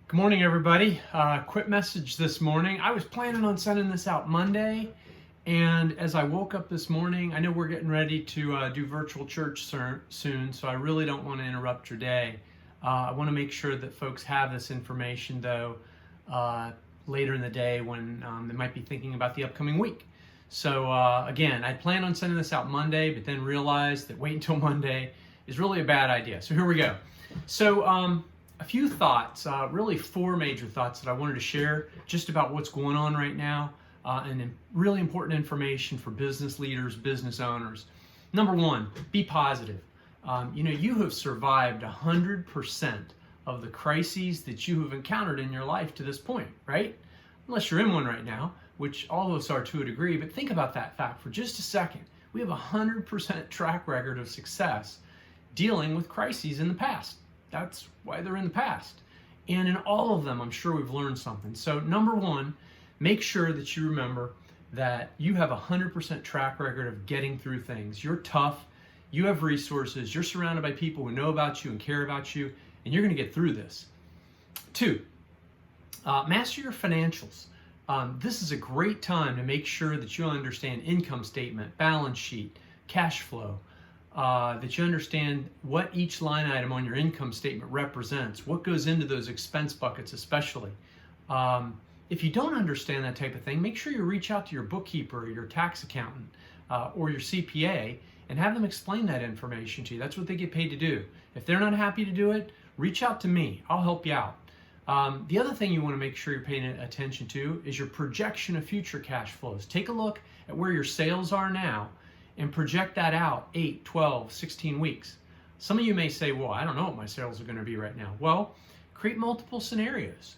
Good morning, everybody. Quick message this morning. I was planning on sending this out Monday, and as I woke up this morning, I know we're getting ready to do virtual church soon, so I really don't want to interrupt your day. I want to make sure that folks have this information, though, later in the day when they might be thinking about the upcoming week. So again, I planned on sending this out Monday, but then realized that wait until Monday is really a bad idea. So here we go. So a few thoughts, really four major thoughts that I wanted to share just about what's going on right now and really important information for business leaders, business owners. Number one, be positive. You have survived 100% of the crises that you have encountered in your life to this point, right? Unless you're in one right now, which all of us are to a degree, but think about that fact for just a second. We have a 100% track record of success dealing with crises in the past. That's why they're in the past. And in all of them, I'm sure we've learned something. So number one, make sure that you remember that you have a 100% track record of getting through things. You're tough, you have resources, you're surrounded by people who know about you and care about you, and you're going to get through this. Two, master your financials. This is a great time to make sure that you understand income statement, balance sheet, cash flow, that you understand what each line item on your income statement represents, what goes into those expense buckets especially. If you don't understand that type of thing, make sure you reach out to your bookkeeper or your tax accountant or your CPA and have them explain that information to you. That's what they get paid to do. If they're not happy to do it, reach out to me. I'll help you out. The other thing you want to make sure you're paying attention to is your projection of future cash flows. Take a look at where your sales are now and project that out 8, 12, 16 weeks. Some of you may say, well, I don't know what my sales are going to be right now. Well, create multiple scenarios.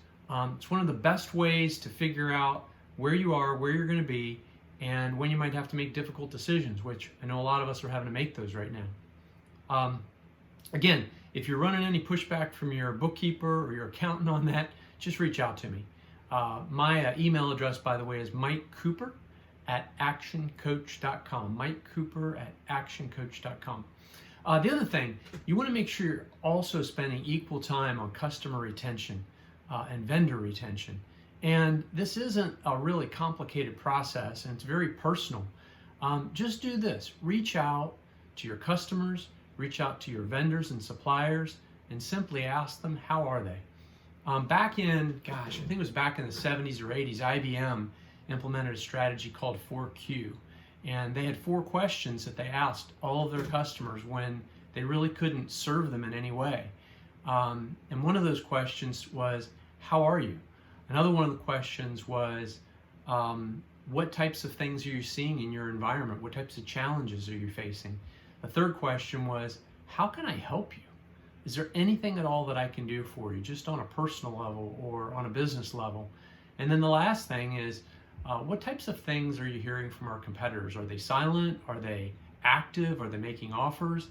It's one of the best ways to figure out where you are, where you're going to be, and when you might have to make difficult decisions, which I know a lot of us are having to make those right now. Again, if you're running any pushback from your bookkeeper or your accountant on that, just reach out to me. My email address, by the way, is MikeCooper@actioncoach.com. MikeCooper@actioncoach.com. The other thing, you want to make sure you're also spending equal time on customer retention and vendor retention. And this isn't a really complicated process, and it's very personal. Just do this. Reach out to your customers, reach out to your vendors and suppliers, and simply ask them, how are they? Back in, I think it was back in the 70s or 80s, IBM implemented a strategy called 4Q. And they had 4 questions that they asked all of their customers when they really couldn't serve them in any way. And one of those questions was, how are you? Another one of the questions was, what types of things are you seeing in your environment? What types of challenges are you facing? The third question was, how can I help you? Is there anything at all that I can do for you, just on a personal level or on a business level? And then the last thing is, what types of things are you hearing from our competitors? Are they silent? Are they active? Are they making offers?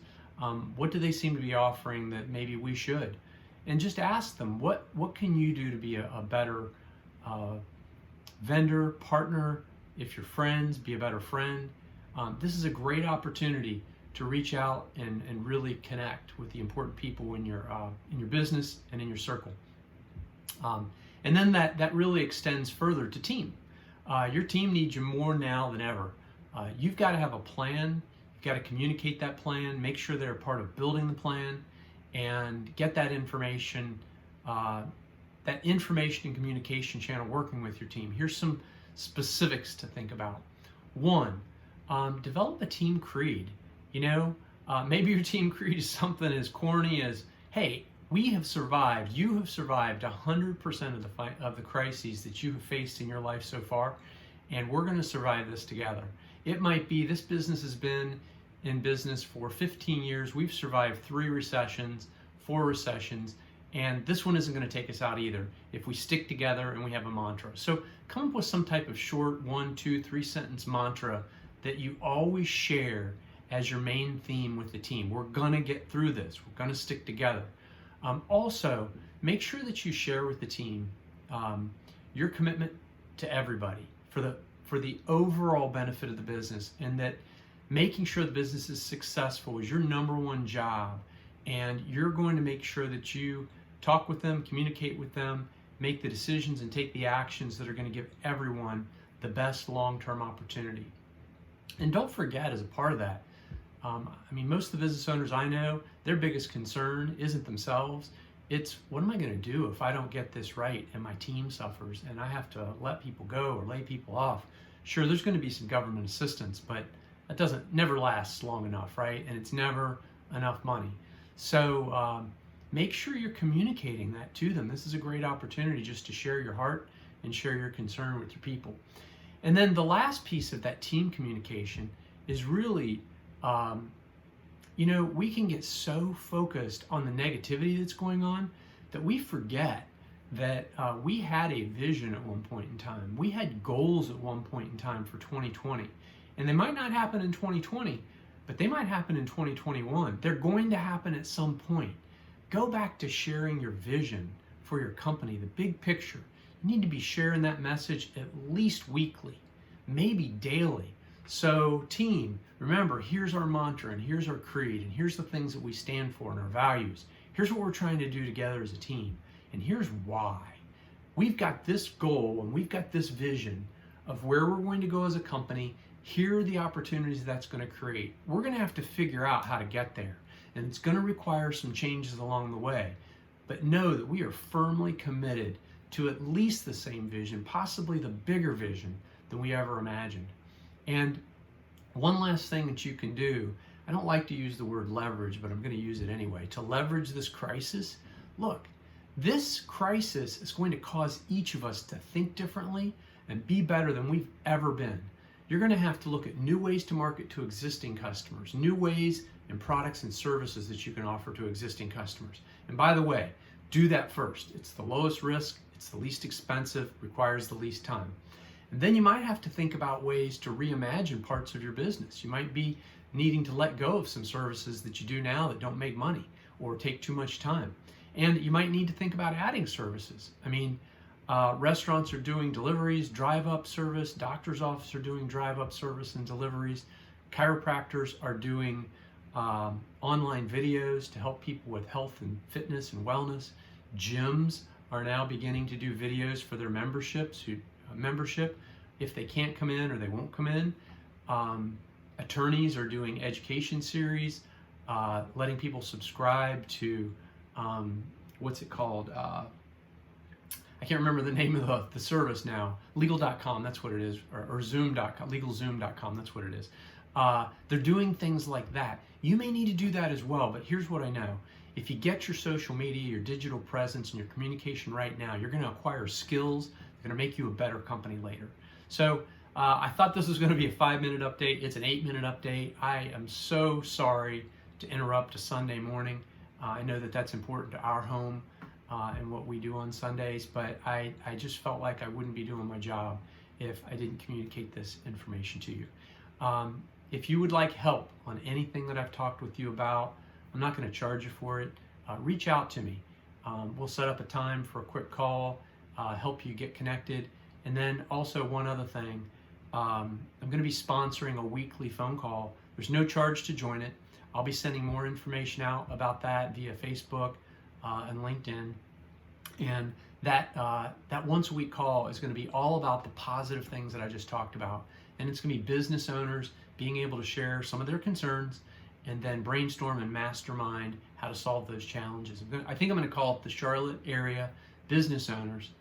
What do they seem to be offering that maybe we should? And just ask them, what can you do to be a better vendor, partner? If you're friends, be a better friend. This is a great opportunity to reach out and really connect with the important people in your business and in your circle. And then that really extends further to team. Your team needs you more now than ever. You've got to have a plan. You've got to communicate that plan, make sure they're a part of building the plan, and get that information and communication channel working with your team. Here's some specifics to think about. One, develop a team creed. Maybe your team creed is something as corny as, hey, you have survived 100% of the crises that you have faced in your life so far, and we're going to survive this together. It might be this business has been in business for 15 years. We've survived 3 recessions, 4 recessions, and this one isn't going to take us out either if we stick together and we have a mantra. So come up with some type of short 1, 2, 3 sentence mantra that you always share as your main theme with the team. We're going to get through this. We're going to stick together. Also, make sure that you share with the team your commitment to everybody for the overall benefit of the business, and that making sure the business is successful is your number one job, and you're going to make sure that you talk with them, communicate with them, make the decisions and take the actions that are going to give everyone the best long-term opportunity. And don't forget, as a part of that, most of the business owners I know, their biggest concern isn't themselves. It's, what am I going to do if I don't get this right and my team suffers and I have to let people go or lay people off? Sure, there's going to be some government assistance, but that never lasts long enough, right? And it's never enough money. So make sure you're communicating that to them. This is a great opportunity just to share your heart and share your concern with your people. And then the last piece of that team communication is really, we can get so focused on the negativity that's going on that we forget that we had a vision at one point in time. We had goals at one point in time for 2020. And they might not happen in 2020, but they might happen in 2021. They're going to happen at some point. Go back to sharing your vision for your company, the big picture. You need to be sharing that message at least weekly, maybe daily. So team, remember, here's our mantra and here's our creed and here's the things that we stand for and our values. Here's what we're trying to do together as a team. And here's why. We've got this goal and we've got this vision of where we're going to go as a company. Here are the opportunities that's going to create. We're going to have to figure out how to get there. And it's going to require some changes along the way. But know that we are firmly committed to at least the same vision, possibly the bigger vision than we ever imagined. And one last thing that you can do, I don't like to use the word leverage, but I'm going to use it anyway, to leverage this crisis. Look, this crisis is going to cause each of us to think differently and be better than we've ever been. You're going to have to look at new ways to market to existing customers, new ways and products and services that you can offer to existing customers. And by the way, do that first. It's the lowest risk, it's the least expensive, requires the least time. And then you might have to think about ways to reimagine parts of your business. You might be needing to let go of some services that you do now that don't make money or take too much time. And you might need to think about adding services. Restaurants are doing deliveries, drive-up service, doctor's offices are doing drive-up service and deliveries, chiropractors are doing online videos to help people with health and fitness and wellness. Gyms are now beginning to do videos for their membership. If they can't come in or they won't come in. Attorneys are doing education series, letting people subscribe to, what's it called? I can't remember the name of the service now. Legal.com, that's what it is, or Zoom.com, LegalZoom.com, that's what it is. They're doing things like that. You may need to do that as well, but here's what I know. If you get your social media, your digital presence, and your communication right now, you're going to acquire skills that are going to make you a better company later. So I thought this was going to be a 5-minute update. It's an 8-minute update. I am so sorry to interrupt a Sunday morning. I know that that's important to our home and what we do on Sundays, but I just felt like I wouldn't be doing my job if I didn't communicate this information to you. If you would like help on anything that I've talked with you about, I'm not going to charge you for it. Reach out to me. We'll set up a time for a quick call, help you get connected. And then also one other thing, I'm going to be sponsoring a weekly phone call. There's no charge to join it. I'll be sending more information out about that via Facebook and LinkedIn. And that once a week call is going to be all about the positive things that I just talked about. And it's going to be business owners being able to share some of their concerns and then brainstorm and mastermind how to solve those challenges. I think I'm going to call it the Charlotte area business owners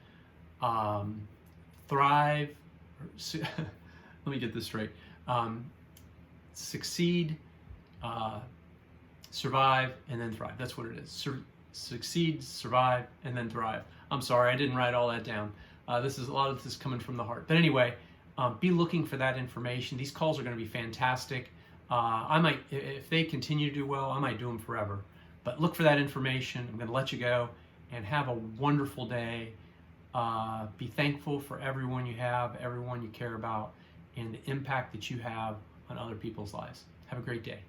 thrive. Let me get this straight. Succeed, survive, and then thrive. That's what it is. Succeed, survive, and then thrive. I'm sorry, I didn't write all that down. A lot of this is coming from the heart. But anyway, be looking for that information. These calls are going to be fantastic. I might, if they continue to do well, I might do them forever. But look for that information. I'm going to let you go and have a wonderful day. Be thankful for everyone you have, everyone you care about, and the impact that you have on other people's lives. Have a great day.